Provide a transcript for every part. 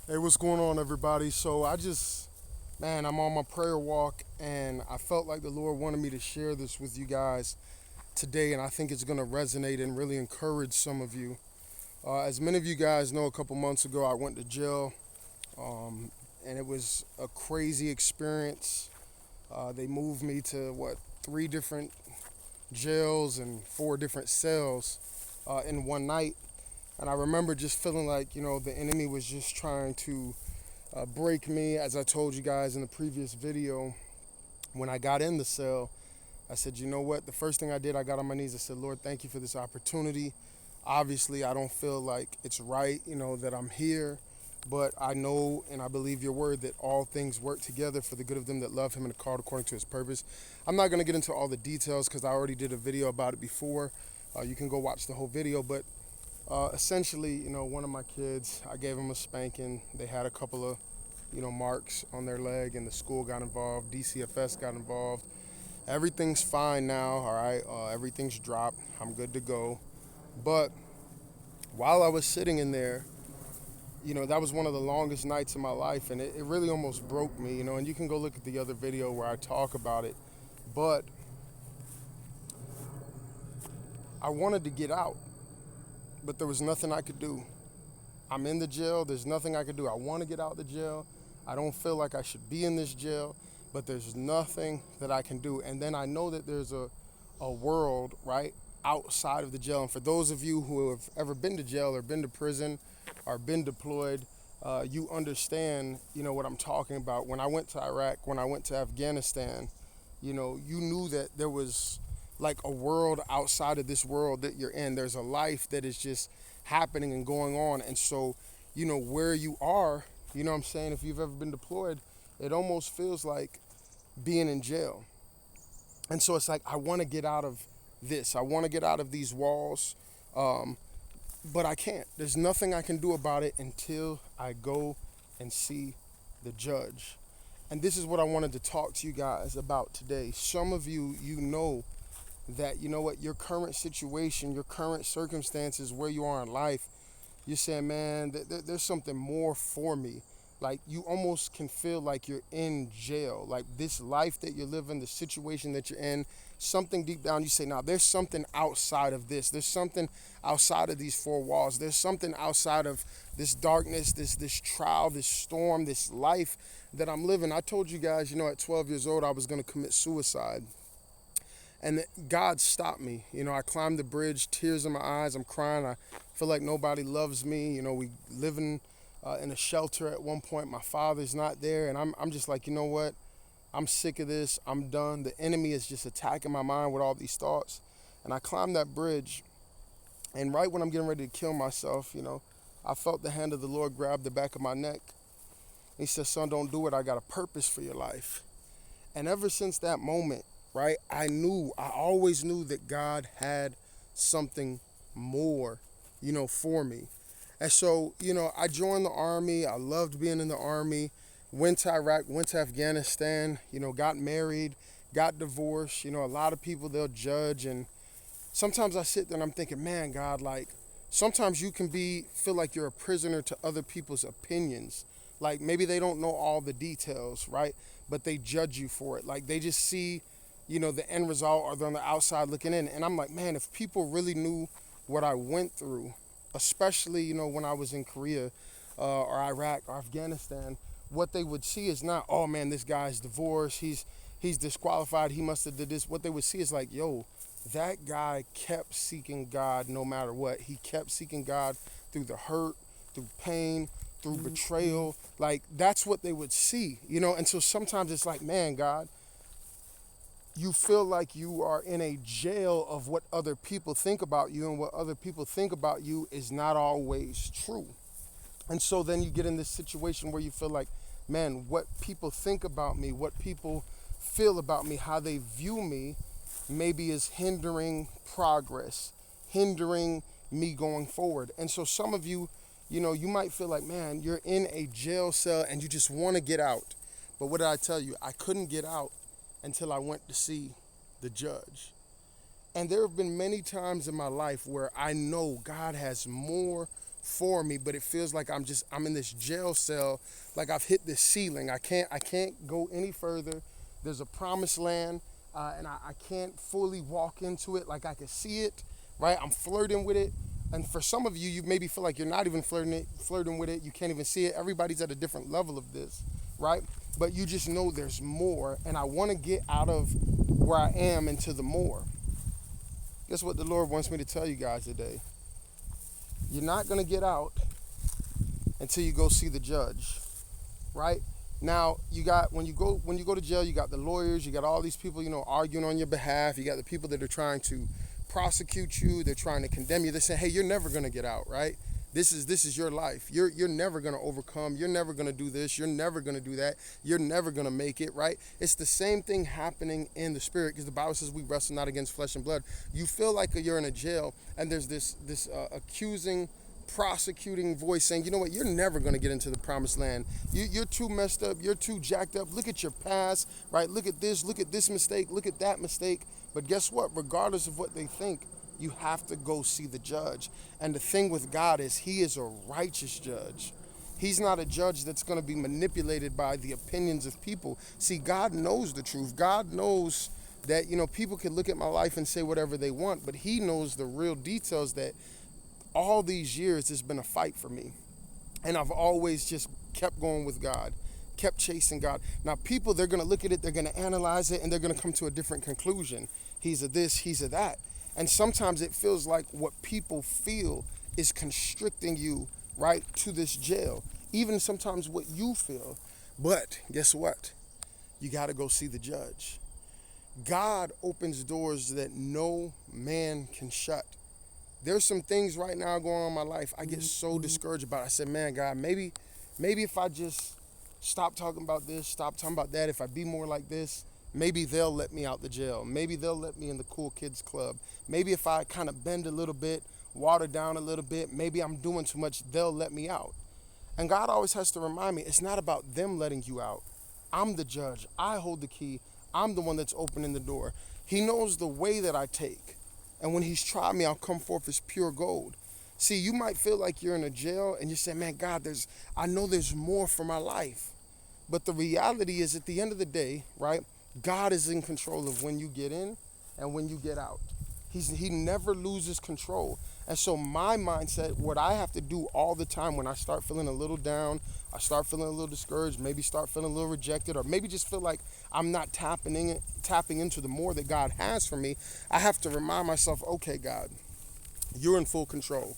Hey, what's going on, everybody? I'm on my prayer walk, and I felt like the Lord wanted me to share this with you guys today, and I think it's going to resonate and really encourage some of you. As many of you guys know, a couple months ago, I went to jail, um, and it was a crazy experience. They moved me to, three different jails and four different cells in one night. And I remember just feeling like, the enemy was just trying to break me. As I told you guys in the previous video, when I got in the cell, I said, you know what? The first thing I did, I got on my knees. I said, Lord, thank you for this opportunity. Obviously, I don't feel like it's right, that I'm here. But I know and I believe your word that all things work together for the good of them that love him and are called according to his purpose. I'm not going to get into all the details because I already did a video about it before. You can go watch the whole video. But essentially, one of my kids, I gave him a spanking. They had a couple of marks on their leg, and the school got involved. DCFS got involved. Everything's fine now, all right? Everything's dropped. I'm good to go. But while I was sitting in there, that was one of the longest nights of my life, and it really almost broke me, and you can go look at the other video where I talk about it. But I wanted to get out, but there was nothing I could do. I'm in the jail. There's nothing I could do. I want to get out of the jail. I don't feel like I should be in this jail, but there's nothing that I can do. And then I know that there's a world, right, outside of the jail. And for those of you who have ever been to jail or been to prison or been deployed, you understand, what I'm talking about. When I went to Iraq, when I went to Afghanistan, you knew that there was like a world outside of this world that you're in. There's a life that is just happening and going on. And so, where you are, what I'm saying, if you've ever been deployed, it almost feels like being in jail. And so it's like, I want to get out of this. I want to get out of these walls, but I can't. There's nothing I can do about it until I go and see the judge. And this is what I wanted to talk to you guys about today. Some of you, that, your current situation, your current circumstances, where you are in life, you're saying, man, there's something more for me. Like, you almost can feel like you're in jail. Like, this life that you're living, the situation that you're in, something deep down, you say, now, there's something outside of this. There's something outside of these four walls. There's something outside of this darkness, this trial, this storm, this life that I'm living. I told you guys, at 12 years old, I was going to commit suicide. And God stopped me. I climbed the bridge, tears in my eyes. I'm crying. I feel like nobody loves me. We living in a shelter at one point. My father's not there. And I'm just like, you know what? I'm sick of this. I'm done. The enemy is just attacking my mind with all these thoughts. And I climbed that bridge. And right when I'm getting ready to kill myself, I felt the hand of the Lord grab the back of my neck. He said, son, don't do it. I got a purpose for your life. And ever since that moment, right, I always knew that God had something more, for me. And so, I joined the army. I loved being in the army, went to Iraq, went to Afghanistan, got married, got divorced. A lot of people, they'll judge. And sometimes I sit there and I'm thinking, man, God, like, sometimes you can feel like you're a prisoner to other people's opinions. Like, maybe they don't know all the details, right? But they judge you for it. Like, they just see, the end result, or they're on the outside looking in. And I'm like, man, if people really knew what I went through, especially, when I was in Korea or Iraq or Afghanistan, what they would see is not, oh man, this guy's divorced, he's disqualified, he must have did this. What they would see is like, yo, that guy kept seeking God no matter what. He kept seeking God through the hurt, through pain, through betrayal. Like, that's what they would see, And so sometimes it's like, man, God, you feel like you are in a jail of what other people think about you, and what other people think about you is not always true. And so then you get in this situation where you feel like, man, what people think about me, what people feel about me, how they view me, maybe is hindering progress, hindering me going forward. And so some of you, you might feel like, man, you're in a jail cell and you just want to get out. But what did I tell you? I couldn't get out until I went to see the judge. And there have been many times in my life where I know God has more for me, but it feels like I'm in this jail cell, like I've hit this ceiling. I can't go any further. There's a promised land, and I can't fully walk into it like I can see it, right? I'm flirting with it. And for some of you, you maybe feel like you're not even flirting with it. You can't even see it. Everybody's at a different level of this, right? But you just know there's more, and I want to get out of where I am into the more. Guess what the Lord wants me to tell you guys today? You're not going to get out until you go see the judge, right? Now, when you go to jail, you got the lawyers, you got all these people, arguing on your behalf. You got the people that are trying to prosecute you, they're trying to condemn you. They say, hey, you're never going to get out, right? This is your life. You're never going to overcome. You're never going to do this. You're never going to do that. You're never going to make it, right? It's the same thing happening in the spirit, because the Bible says we wrestle not against flesh and blood. You feel like you're in a jail, and there's this accusing, prosecuting voice saying, you know what, you're never going to get into the promised land. You're too messed up. You're too jacked up. Look at your past, right? Look at this mistake. Look at that mistake. But guess what? Regardless of what they think, you have to go see the judge. And the thing with God is he is a righteous judge. He's not a judge that's going to be manipulated by the opinions of people. See, God knows the truth. God knows that, people can look at my life and say whatever they want, but he knows the real details, that all these years it's been a fight for me. And I've always just kept going with God, kept chasing God. Now, people, they're going to look at it, they're going to analyze it, and they're going to come to a different conclusion. He's a this, he's a that. And sometimes it feels like what people feel is constricting you, right, to this jail. Even sometimes what you feel. But guess what? You got to go see the judge. God opens doors that no man can shut. There's some things right now going on in my life I get so discouraged about. I said, man, God, maybe if I just stop talking about this, stop talking about that, if I be more like this, maybe they'll let me out the jail. Maybe they'll let me in the cool kids club. Maybe if I kind of bend a little bit, water down a little bit, maybe I'm doing too much, they'll let me out. And God always has to remind me, it's not about them letting you out. I'm the judge. I hold the key. I'm the one that's opening the door. He knows the way that I take. And when he's tried me, I'll come forth as pure gold. See, you might feel like you're in a jail and you say, man, God, I know there's more for my life. But the reality is, at the end of the day, right, God is in control of when you get in and when you get out. He never loses control. And so my mindset, what I have to do all the time when I start feeling a little down, I start feeling a little discouraged, maybe start feeling a little rejected, or maybe just feel like I'm not tapping into the more that God has for me, I have to remind myself, okay, God, you're in full control.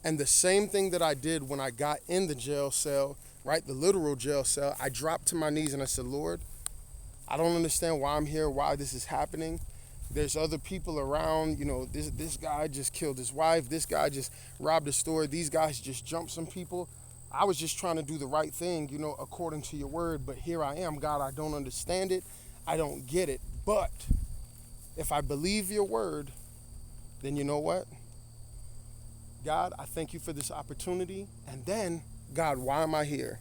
And the same thing that I did when I got in the jail cell, right, the literal jail cell, I dropped to my knees and I said, Lord, I don't understand why I'm here, why this is happening. There's other people around, this guy just killed his wife. This guy just robbed a store. These guys just jumped some people. I was just trying to do the right thing, according to your word. But here I am, God, I don't understand it. I don't get it. But if I believe your word, then you know what? God, I thank you for this opportunity. And then, God, why am I here?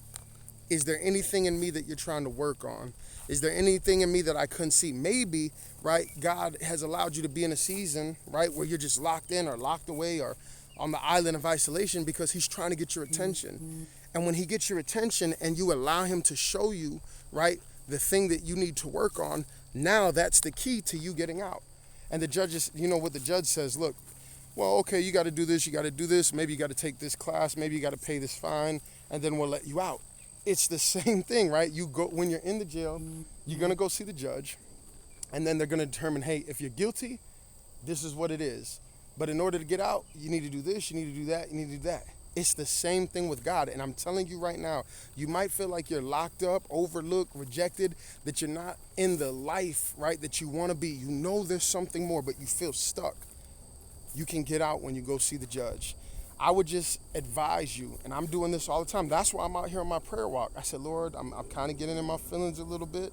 Is there anything in me that you're trying to work on? Is there anything in me that I couldn't see? Maybe, right, God has allowed you to be in a season, right, where you're just locked in or locked away or on the island of isolation because he's trying to get your attention. And when he gets your attention and you allow him to show you, right, the thing that you need to work on, now that's the key to you getting out. And the judges, what the judge says, look, well, okay, you got to do this, you got to do this, maybe you got to take this class, maybe you got to pay this fine, and then we'll let you out. It's the same thing, right? You go when you're in the jail, you're going to go see the judge, and then they're going to determine, hey, if you're guilty, this is what it is. But in order to get out, you need to do this, you need to do that, you need to do that. It's the same thing with God. And I'm telling you right now, you might feel like you're locked up, overlooked, rejected, that you're not in the life, right, that you want to be. You know there's something more, but you feel stuck. You can get out when you go see the judge. I would just advise you, and I'm doing this all the time. That's why I'm out here on my prayer walk. I said, Lord, I'm kind of getting in my feelings a little bit,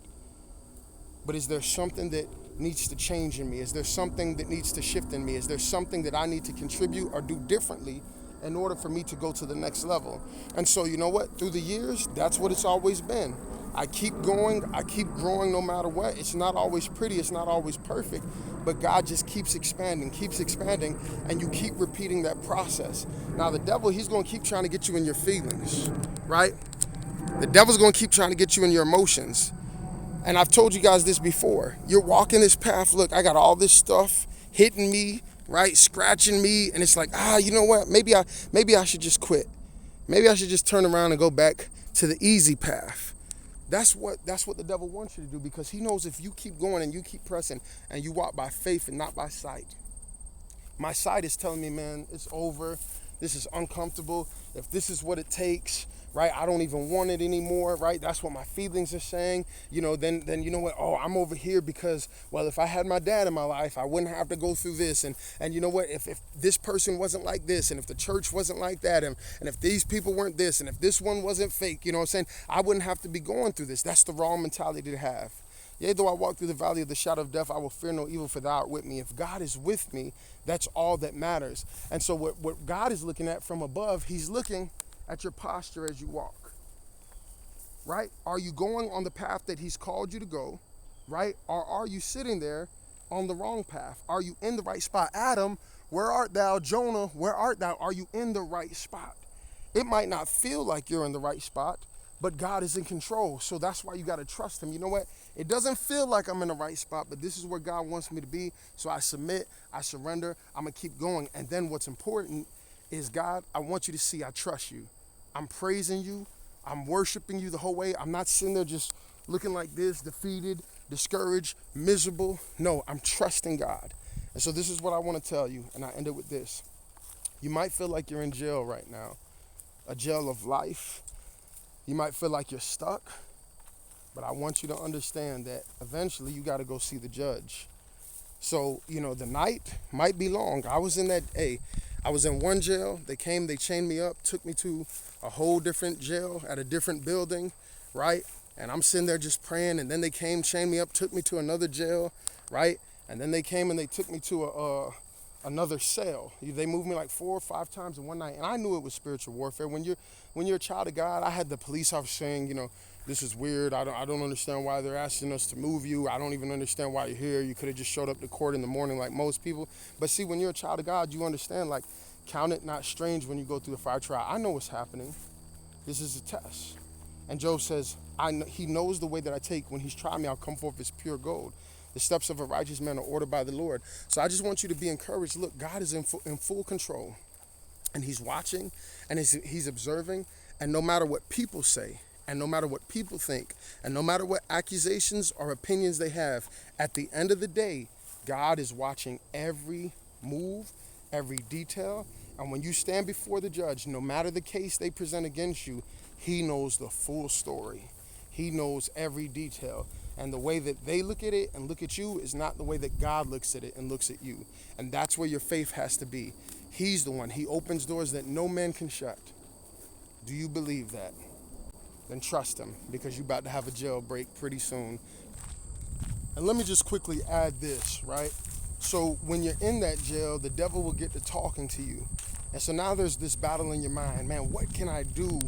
but is there something that needs to change in me? Is there something that needs to shift in me? Is there something that I need to contribute or do differently in order for me to go to the next level? And so, you know what? Through the years, that's what it's always been. I keep going, I keep growing no matter what. It's not always pretty, it's not always perfect, but God just keeps expanding, and you keep repeating that process. Now the devil, he's gonna keep trying to get you in your feelings, right? The devil's gonna keep trying to get you in your emotions. And I've told you guys this before. You're walking this path, look, I got all this stuff hitting me, right? Scratching me, and it's like, you know what? Maybe I should just quit. Maybe I should just turn around and go back to the easy path. That's what the devil wants you to do, because he knows if you keep going and you keep pressing and you walk by faith and not by sight. My sight is telling me, man, it's over. This is uncomfortable. If this is what it takes, right? I don't even want it anymore, right? That's what my feelings are saying. Then you know what? Oh, I'm over here because, well, if I had my dad in my life, I wouldn't have to go through this. And you know what? If this person wasn't like this, and if the church wasn't like that, and if these people weren't this, and if this one wasn't fake, you know what I'm saying? I wouldn't have to be going through this. That's the wrong mentality to have. Yea, though I walk through the valley of the shadow of death, I will fear no evil, for thou art with me. If God is with me, that's all that matters. And so what God is looking at from above, he's looking at your posture as you walk, right? Are you going on the path that he's called you to go, right? Or are you sitting there on the wrong path? Are you in the right spot? Adam, where art thou? Jonah, where art thou? Are you in the right spot? It might not feel like you're in the right spot, but God is in control. So that's why you got to trust him. You know what? It doesn't feel like I'm in the right spot, but this is where God wants me to be. So I submit, I surrender, I'm going to keep going. And then what's important is, God, I want you to see I trust you. I'm praising you. I'm worshiping you the whole way. I'm not sitting there just looking like this, defeated, discouraged, miserable. No, I'm trusting God. And so this is what I want to tell you, and I end it with this. You might feel like you're in jail right now, a jail of life. You might feel like you're stuck, but I want you to understand that eventually you got to go see the judge. So, the night might be long. I was in one jail. They came, they chained me up, took me to a whole different jail at a different building, right? And I'm sitting there just praying, and then they came, chained me up, took me to another jail, right? And then they came and they took me to another cell. They moved me like 4 or 5 times in one night, and I knew it was spiritual warfare. When you're a child of God, I had the police officer saying, this is weird. I don't understand why they're asking us to move you. I don't even understand why you're here. You could have just showed up to court in the morning like most people. But see, when you're a child of God, you understand, like, count it not strange when you go through the fire trial. I know what's happening. This is a test. And Job says, he knows the way that I take. When he's tried me, I'll come forth as pure gold. The steps of a righteous man are ordered by the Lord. So I just want you to be encouraged. Look, God is in full control, and he's watching, and he's observing. And no matter what people say, and no matter what people think, and no matter what accusations or opinions they have, at the end of the day, God is watching every move, every detail. And when you stand before the judge, no matter the case they present against you, he knows the full story. He knows every detail. And the way that they look at it and look at you is not the way that God looks at it and looks at you. And that's where your faith has to be. He's the one. He opens doors that no man can shut. Do you believe that? Then trust him, because you're about to have a jailbreak pretty soon. And let me just quickly add this, right? So when you're in that jail, the devil will get to talking to you. And so now there's this battle in your mind. Man, what can I do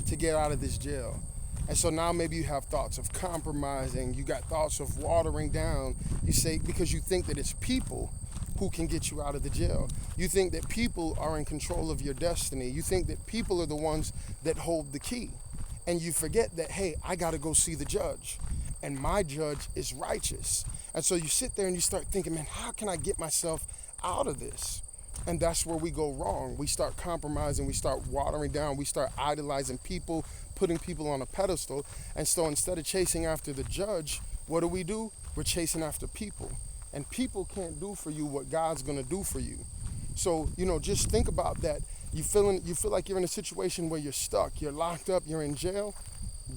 to get out of this jail? And so now maybe you have thoughts of compromising. You got thoughts of watering down. You say, because you think that it's people who can get you out of the jail. You think that people are in control of your destiny. You think that people are the ones that hold the key. And you forget that, hey, I got to go see the judge. And my judge is righteous. And so you sit there and you start thinking, man, how can I get myself out of this? And that's where we go wrong. We start compromising. We start watering down. We start idolizing people, putting people on a pedestal. And so instead of chasing after the judge, what do? We're chasing after people. And people can't do for you what God's going to do for you. So, just think about that. You feel like you're in a situation where you're stuck, you're locked up, you're in jail.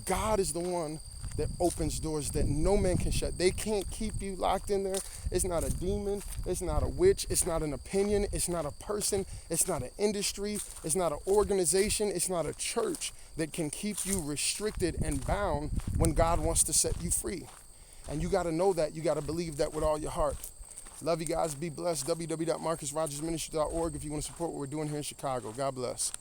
God is the one that opens doors that no man can shut. They can't keep you locked in there. It's not a demon. It's not a witch. It's not an opinion. It's not a person. It's not an industry. It's not an organization. It's not a church that can keep you restricted and bound when God wants to set you free. And you got to know that. You got to believe that with all your heart. Love you guys. Be blessed. www.marcusrogersministry.org if you want to support what we're doing here in Chicago. God bless.